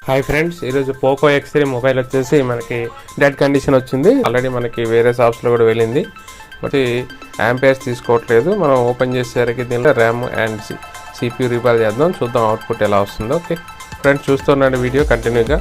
Hi friends, ఈరోజు Poco X3 mobile వచ్చేసి మనకి డెడ్ కండిషన్ వచ్చింది. ఆల్రెడీ మనకి వేరే షాప్స్లో కూడా వెళ్ళింది. బట్ యాంపేర్స్ తీసుకోవట్లేదు. మనం ఓపెన్ చేసేసరికి దీనిలో ర్యామ్ అండ్ CPU రీబాల్ చేద్దాం, చూద్దాం అవుట్పుట్ ఎలా వస్తుందో. ఓకే ఫ్రెండ్స్, చూస్తున్నాడు వీడియో కంటిన్యూగా.